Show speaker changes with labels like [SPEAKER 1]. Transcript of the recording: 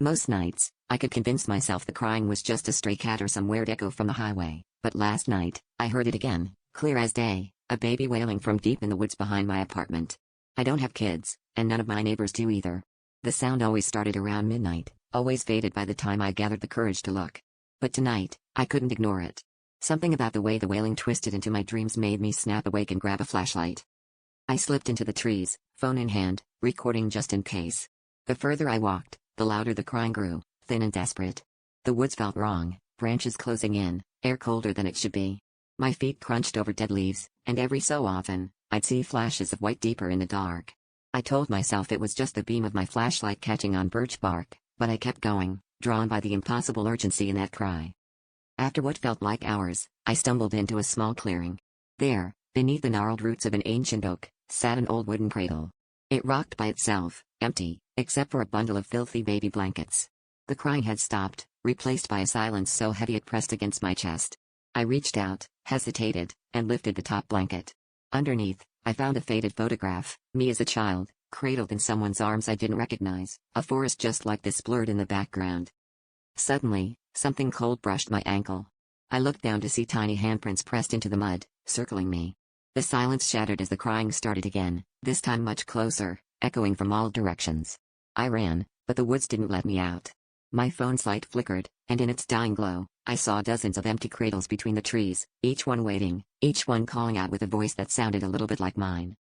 [SPEAKER 1] Most nights, I could convince myself the crying was just a stray cat or some weird echo from the highway, but last night, I heard it again, clear as day, a baby wailing from deep in the woods behind my apartment. I don't have kids, and none of my neighbors do either. The sound always started around midnight, always faded by the time I gathered the courage to look. But tonight, I couldn't ignore it. Something about the way the wailing twisted into my dreams made me snap awake and grab a flashlight. I slipped into the trees, phone in hand, recording just in case. The further I walked, the louder the crying grew, thin and desperate. The woods felt wrong, branches closing in, air colder than it should be. My feet crunched over dead leaves, and every so often, I'd see flashes of white deeper in the dark. I told myself it was just the beam of my flashlight catching on birch bark, but I kept going, drawn by the impossible urgency in that cry. After what felt like hours, I stumbled into a small clearing. There, beneath the gnarled roots of an ancient oak, sat an old wooden cradle. It rocked by itself, empty, except for a bundle of filthy baby blankets. The crying had stopped, replaced by a silence so heavy it pressed against my chest. I reached out, hesitated, and lifted the top blanket. Underneath, I found a faded photograph, me as a child, cradled in someone's arms I didn't recognize, a forest just like this blurred in the background. Suddenly, something cold brushed my ankle. I looked down to see tiny handprints pressed into the mud, circling me. The silence shattered as the crying started again, this time much closer, echoing from all directions. I ran, but the woods didn't let me out. My phone's light flickered, and in its dying glow, I saw dozens of empty cradles between the trees, each one waiting, each one calling out with a voice that sounded a little bit like mine.